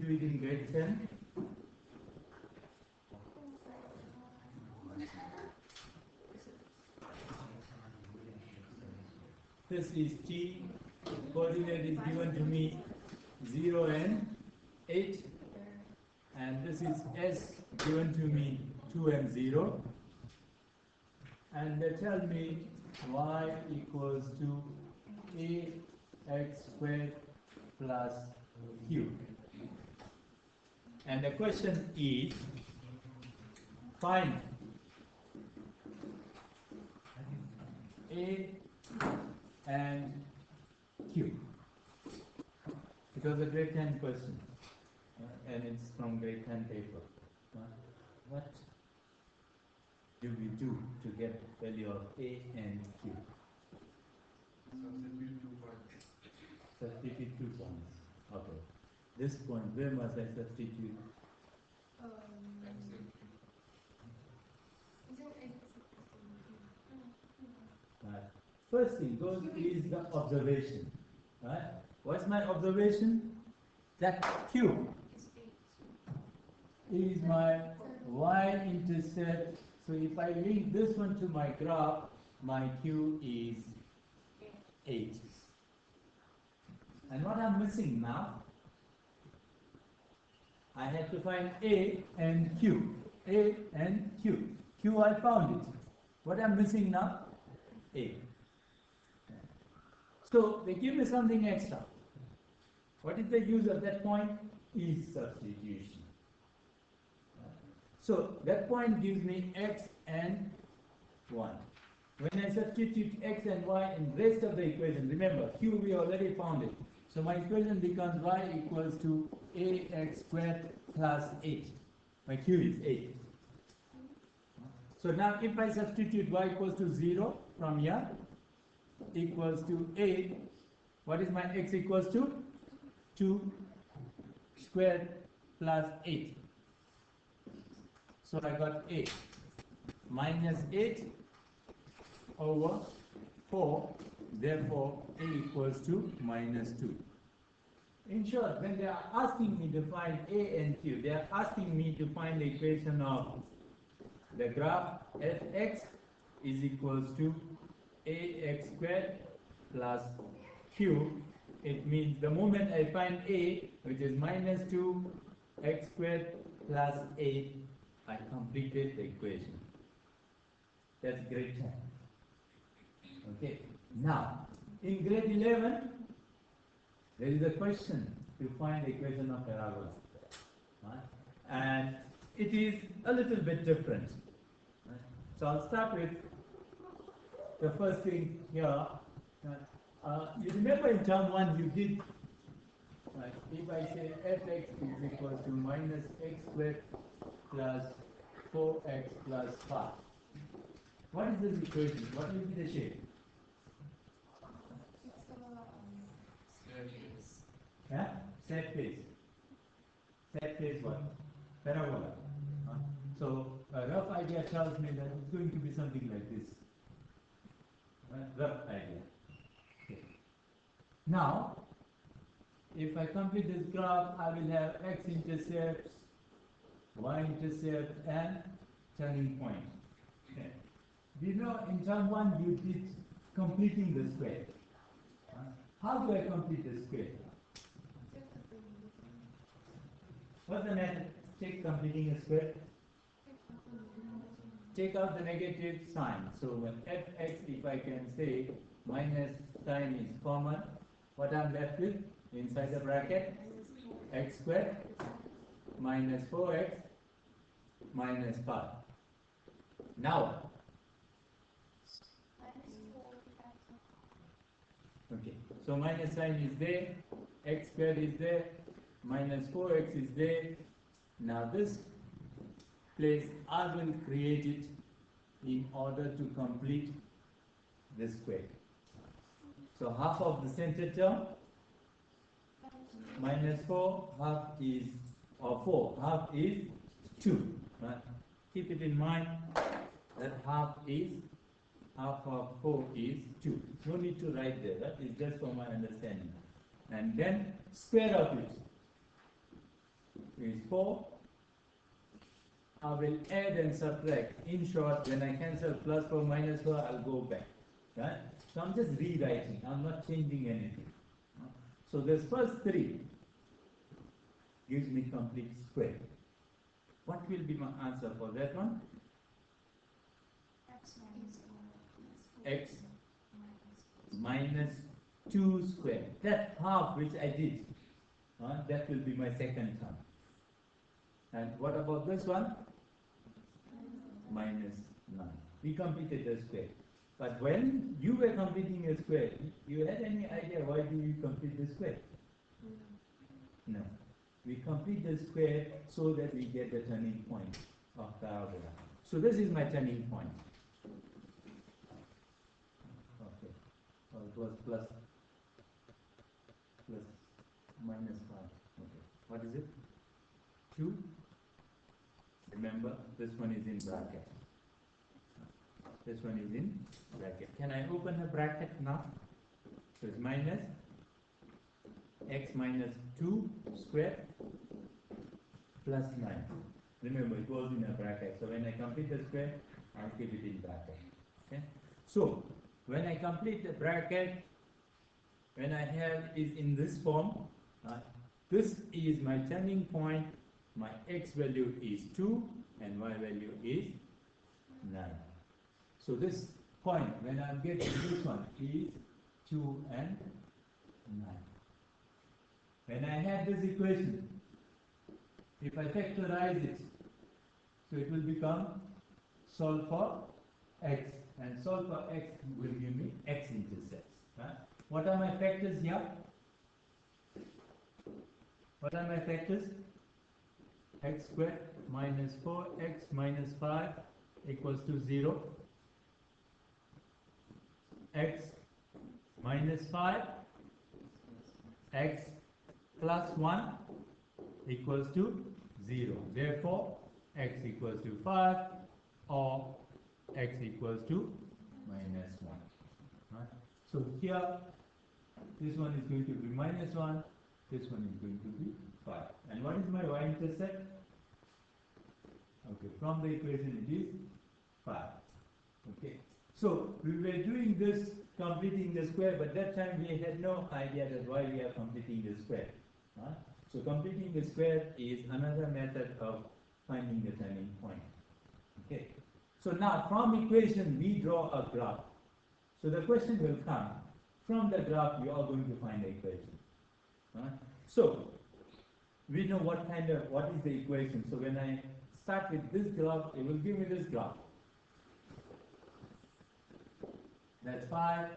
do it in grade 10? This is t, coordinate is given to me 0 and 8, and this is s given to me 2 and 0, and they tell me y equals to ax squared plus q. And the question is, find a and q. It was a grade 10 question, and it's from grade 10 paper. What do we do to get value of a and q? Substitute 2 points. Okay. This point, where must I substitute? First thing goes is the observation. Right? What's my observation? That q is my y-intercept. So if I link this one to my graph, my q is 8. And what I'm missing now, I have to find A and Q. A and Q. Q, I found it. What I'm missing now? A. So they give me something extra. What is the use of that point? Is substitution. So that point gives me x and 1. When I substitute x and y in rest of the equation, remember q we already found it. So my equation becomes y equals to ax squared plus 8. My q is 8. So now if I substitute y equals to 0 from here, equals to 8, what is my x equals to? 2 squared plus 8. So I got 8 minus 8 over 4, therefore a equals to minus 2. In short, when they are asking me to find a and q, they are asking me to find the equation of the graph fx is equals to ax squared plus q. It means the moment I find a, which is minus 2 x squared plus 8, I completed the equation. That's grade 10. Okay. Now, in grade 11, there is a question to find the equation of parabola. Right? And it is a little bit different. Right? So I'll start with the first thing here. You remember in term 1 you did, right, if I say fx is equal to minus x squared plus 4x plus 5. What is this equation? What will be the shape? Yeah? Set face. Set face what? Parabola. So a rough idea tells me that it's going to be something like this. Rough idea. Okay. Now, if I complete this graph, I will have x-intercepts, y-intercept, and turning point. Okay. You know, in term 1 you did completing the square. How do I complete the square? What's the method? Take completing a square. Take out the negative sign. So when fx, if I can say minus sign is common, what I'm left with inside the bracket? X squared minus 4x minus 5. Now, okay, so minus sign is there, x squared is there, minus 4x is there. Now this place I will create it in order to complete the square. So half of the center term minus 4, half is, or 4, half is 2. Right? Keep it in mind that half of 4 is 2. No need to write there, that is just for my understanding. And then square of it. is 4. I will add and subtract. In short, when I cancel plus 4 minus 4, I'll go back. Right? So I'm just rewriting. I'm not changing anything. So this first 3 gives me complete square. What will be my answer for that one? X minus 2 square. That half which I did, that will be my second term. And what about this one? Minus 9. We completed the square. But when you were completing a square, you had any idea why do you complete the square? No. We complete the square so that we get the turning point of parabola. So this is my turning point. Okay. Oh, it was plus minus 5. Okay. What is it? 2. Remember, this one is in bracket. This one is in bracket. Can I open a bracket now? So it's minus x minus 2 squared plus 9. Remember, it was in a bracket. So when I complete the square, I'll keep it in bracket. Okay. So when I complete the bracket, when I have is in this form, this is my turning point. My x value is 2 and y value is 9. So this point, when I'm getting this one, is 2 and 9. When I have this equation, if I factorize it, so it will become solve for x, and solve for x will give me x-intercepts. Right? What are my factors here? What are my factors? X squared minus 4x minus 5 equals to 0. X minus 5, x plus 1 equals to 0. Therefore, x equals to 5 or x equals to minus 1. Right? So here, this one is going to be minus 1, this one is going to be 5. And what is my y-intercept? Okay, from the equation it is 5. Okay. So we were doing this, completing the square, but that time we had no idea that why we are completing the square. So completing the square is another method of finding the turning point. Okay. So now from equation we draw a graph. So the question will come, from the graph you are going to find the equation. So we know what is the equation. So when I start with this graph, it will give me this graph. That's 5,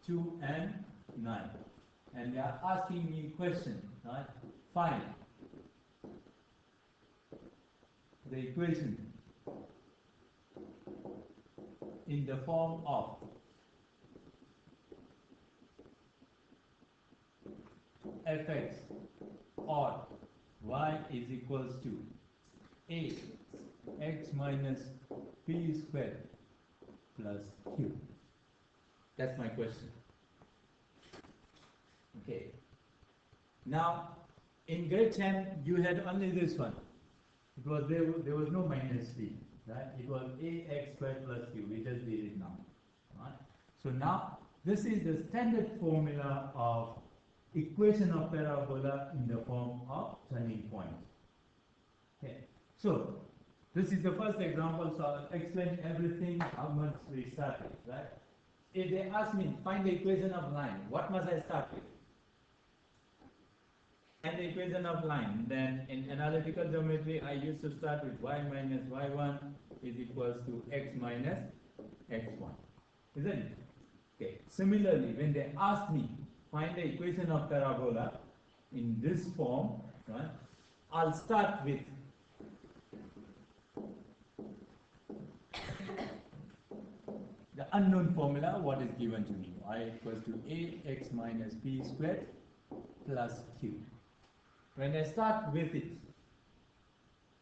2 and 9. And they are asking me a question, right? Find the equation in the form of fx or y is equals to a x minus p squared plus q. That's my question. Okay. Now, in grade 10, you had only this one. It was there was no minus p, right? It was ax squared plus q. We just did it now. Right? So now, this is the standard formula of equation of parabola in the form of turning point. Okay. So, this is the first example, so I'll explain everything how much we started, right? If they ask me, find the equation of line, what must I start with? And the equation of line, then in analytical geometry, I used to start with y minus y1 is equals to x minus x1, isn't it? Okay. Similarly, when they ask me, find the equation of parabola in this form, right, I'll start with the unknown formula, what is given to me, y equals to ax minus p squared plus q. When I start with it,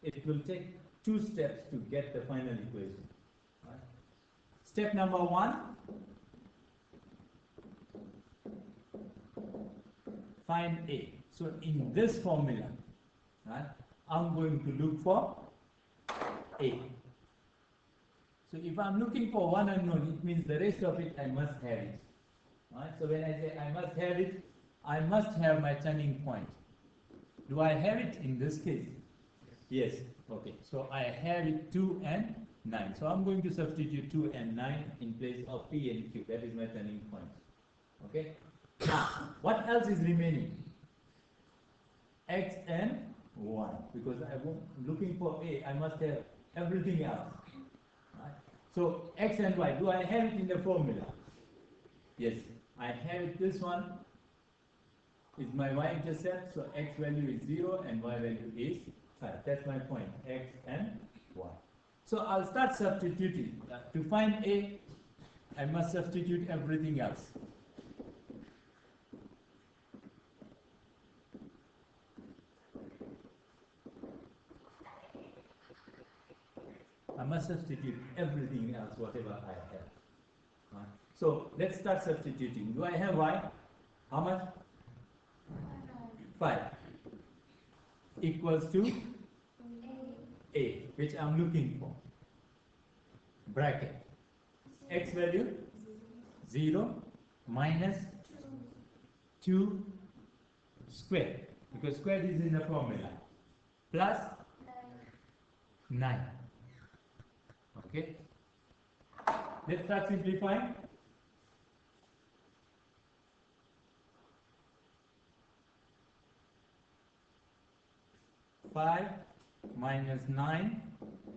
it will take 2 steps to get the final equation. Right? Step number 1, find a. So in this formula, right? I'm going to look for A. So if I'm looking for one unknown, it means the rest of it I must have it. Right? So when I say I must have it, I must have my turning point. Do I have it in this case? Yes. Okay. So I have it 2 and 9. So I'm going to substitute 2 and 9 in place of P and Q. That is my turning point. Okay. Now, what else is remaining? X and Y. Because I'm looking for A, I must have everything else. Right? So X and Y, do I have it in the formula? Yes, I have it. This one is my y-intercept, so X value is 0 and Y value is 5. That's my point, X and Y. So I'll start substituting. To find A, I must substitute everything else. I must substitute everything else, whatever I have. Right? So let's start substituting. Do I have Y? How much? 5. Equals to A, which I'm looking for. Bracket. X value? 0 minus 2 squared. Because squared is in the formula. Plus 9. Okay. Let's start simplifying. 5 minus 9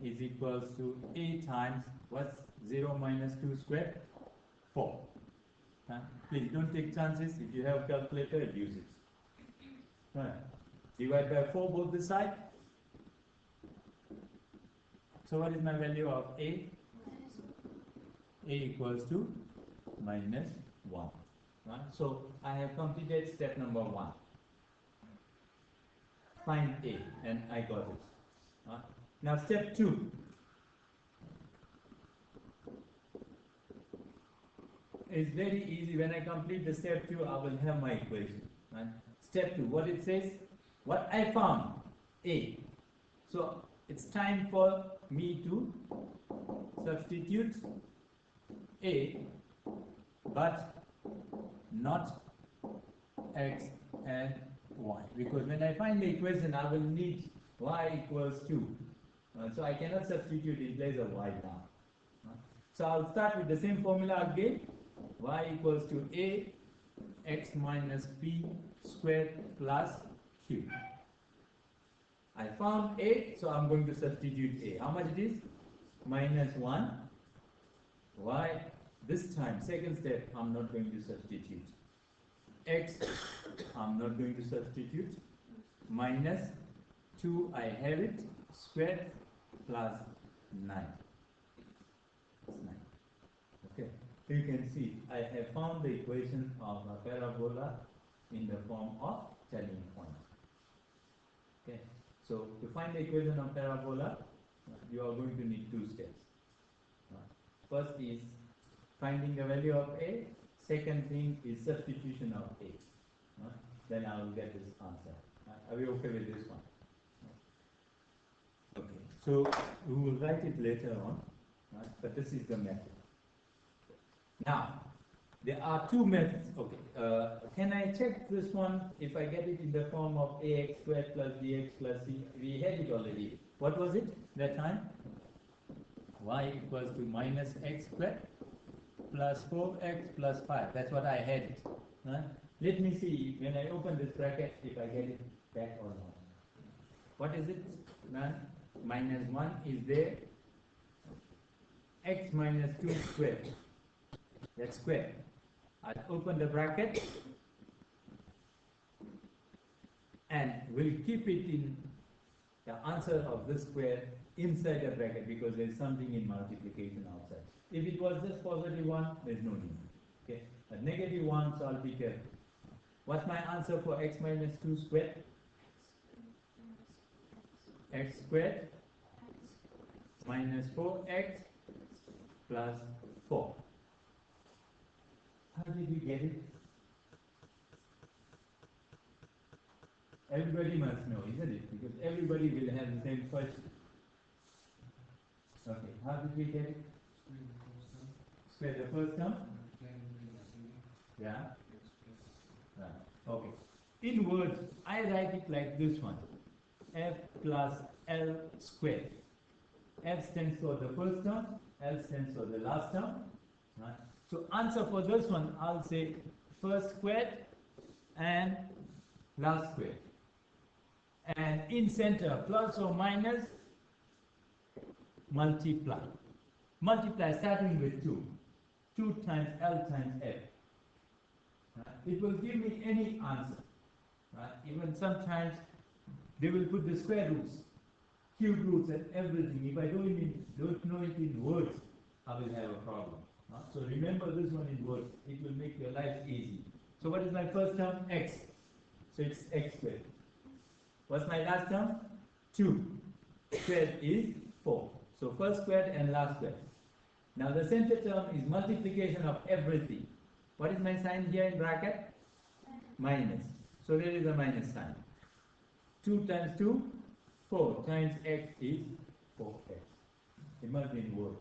is equals to A times, what's 0 minus 2 squared? 4. Please don't take chances. If you have calculator, use it. Right. Divide by 4 both the side. So what is my value of A? A equals to minus 1. Right? So I have completed step number 1. Find A, and I got it. Right? Now step 2. It's very easy. When I complete the step 2, I will have my equation. Right? Step 2, what it says? What I found, A. So it's time for me to substitute A, but not X and Y. Because when I find the equation, I will need Y equals 2. So I cannot substitute in place of Y now. So I'll start with the same formula again. Y equals to A, X minus P squared plus Q. I found A, so I'm going to substitute A. How much it is? Minus 1. Y, this time, second step, I'm not going to substitute. X, I'm not going to substitute. Minus 2, I have it, squared plus 9. That's 9. Okay, you can see I have found the equation of a parabola in the form of turning point. Okay, so to find the equation of parabola, you are going to need 2 steps. First is finding the value of A. Second thing is substitution of A. Then I will get this answer. Are we okay with this one? Okay. So we will write it later on, but this is the method. Now, there are 2 methods. Okay. Can I check this one if I get it in the form of ax squared plus bx plus c? We had it already. What was it that time? Y equals to minus x squared plus 4x plus 5. That's what I had. Let me see when I open this bracket if I get it back or not. What is it? Minus 1 is there. X minus 2 squared. That's squared. I'll open the bracket and we'll keep it in the answer of this square inside the bracket because there is something in multiplication outside. If it was just positive 1, there is no need. Okay, but negative 1, so I'll be careful. What's my answer for x minus 2 squared? X squared minus 4x plus 4. How did we get it? Everybody must know, isn't it? Because everybody will have the same question. Okay, how did we get it? Square the first term? Yeah? Right. Okay. In words, I write it like this one. F plus L squared. F stands for the first term, L stands for the last term. Right? So answer for this one, I'll say first squared and last squared. And in center, plus or minus, multiply. Multiply starting with 2. 2 times L times F. Right? It will give me any answer. Right? Even sometimes they will put the square roots, cube roots and everything. If I don't know it in words, I will have a problem. So remember this one in words. It will make your life easy. So what is my first term? X. So it's x squared. What's my last term? 2. Squared is 4. So first squared and last squared. Now the center term is multiplication of everything. What is my sign here in bracket? Minus. So there is a minus sign. 2 times 2, 4 times x is 4x. It must be in words.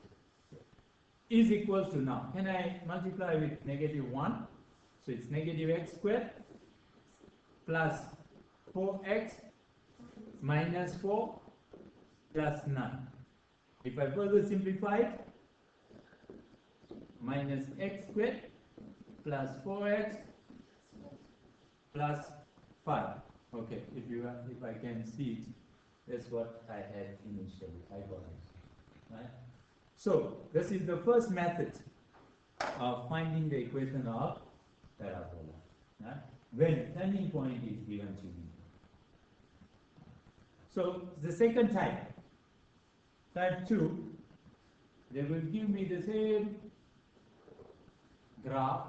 Is equals to, now, can I multiply with negative 1? So it's negative x squared plus 4x minus 4 plus 9. If I further simplify it, minus x squared plus 4x plus 5. Okay, if I can see it, that's what I had initially. I got it. Right? So this is the first method of finding the equation of parabola. Right? When turning point is given to me. So the second type 2, they will give me the same graph,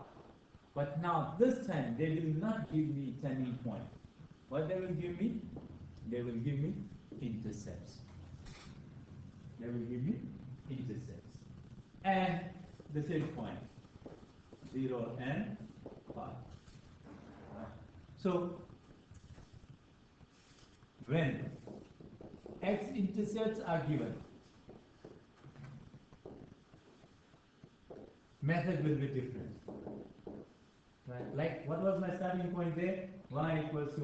but now this time they will not give me turning point. What they will give me? They will give me intercepts. They will give me intercepts. And the same point, 0 and 5. So when x-intercepts are given, method will be different. Right? Like what was my starting point there? Y equals to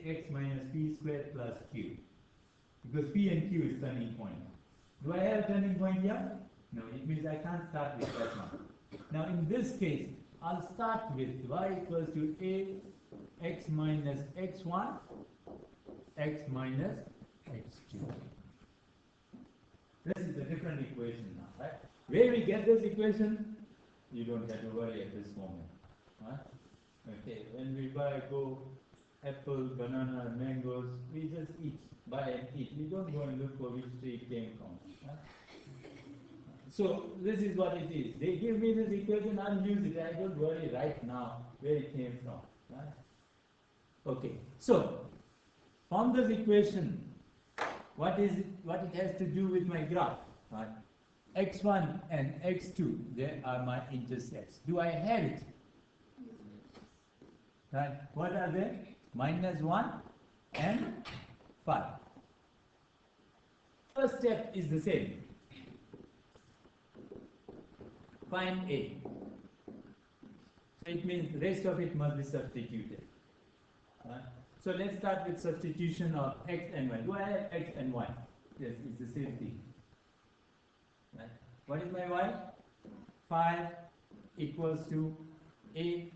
ax minus p squared plus q. Because p and q is turning point. Do I have a turning point here? No, it means I can't start with that one. Now in this case, I'll start with y equals to ax minus x1, x minus x2. This is a different equation now, right? Where we get this equation, you don't have to worry at this moment. Right? Okay, when we go apple, banana, mangoes, we just eat, buy and eat. We don't go and look for which tree it came from. Right? So this is what it is. They give me this equation, I'll use it. I don't worry right now where it came from. Right? Okay, so from this equation, what it has to do with my graph? Right? x1 and x2, they are my intercepts. Do I have it? Right? What are they? Minus 1 and 5. First step is the same. Find A. So it means the rest of it must be substituted. Right? So let's start with substitution of x and y. Do I have x and y? Yes, it's the same thing. Right? What is my y? 5 equals to a.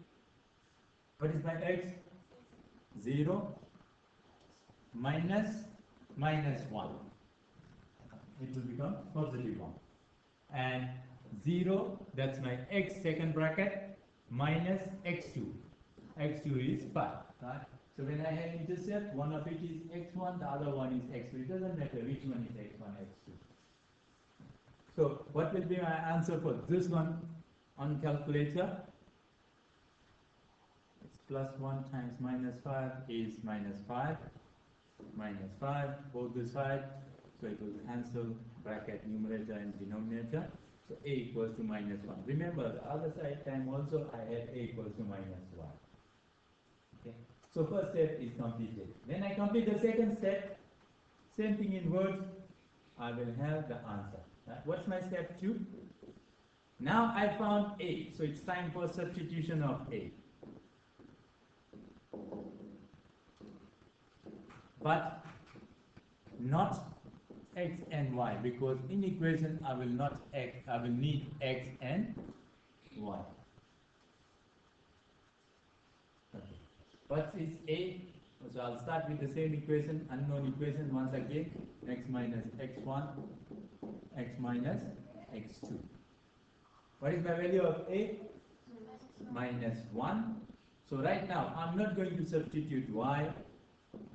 What is my x? 0 minus 1. It will become positive 1. And 0, that's my x second bracket, minus x2. x2 is 5. Right? So when I have intercept, one of it is x1, the other one is x2. It doesn't matter which one is x1, x2. So what will be my answer for this one on calculator? It's plus 1 times minus 5 is minus 5. Minus 5, both the sides. So it will cancel bracket numerator and denominator. So a equals to minus 1. Remember, the other side time also I had a equals to minus 1. Okay. So first step is completed. When I complete the second step, same thing in words, I will have the answer. What's my step 2? Now I found A, so it's time for substitution of A. But not x and y, because in equation I will need x and y. Okay. What is A? So I'll start with the same equation, unknown equation once again, x minus x1, x minus x2. What is my value of A? Minus 1. So right now I'm not going to substitute y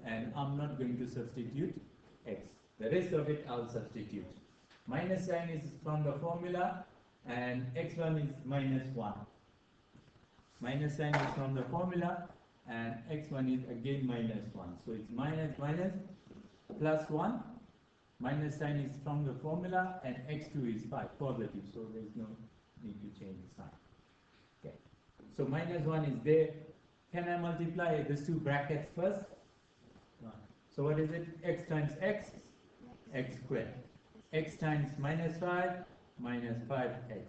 and I'm not going to substitute x. The rest of it I'll substitute. Minus sign is from the formula and x1 is minus 1. Minus sign is from the formula and x1 is again minus 1. So it's minus minus plus 1. Minus sign is from the formula and x2 is 5, positive. So there is no need to change the sign. Okay. So minus 1 is there. Can I multiply these two brackets first? So what is it? X times x, x squared. X times minus 5, minus 5x.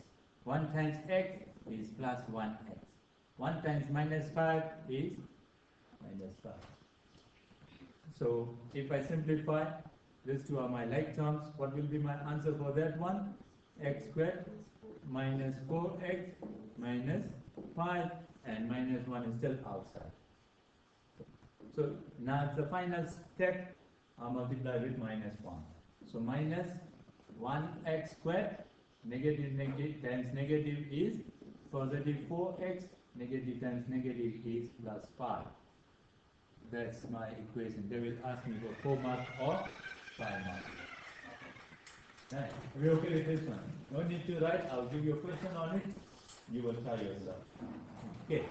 1 times x is plus 1x. 1 times minus 5 is minus 5. So if I simplify, these two are my like terms. What will be my answer for that one? X squared minus 4x minus 5, and minus 1 is still outside. So now the final step, I multiply with minus 1. So minus 1x squared, negative times negative is positive 4x, negative times negative is plus 5. That's my equation. They will ask me for 4 marks or 5 marks. Right. Are we okay with this one? No need to write. I'll give you a question on it. You will try yourself. Okay.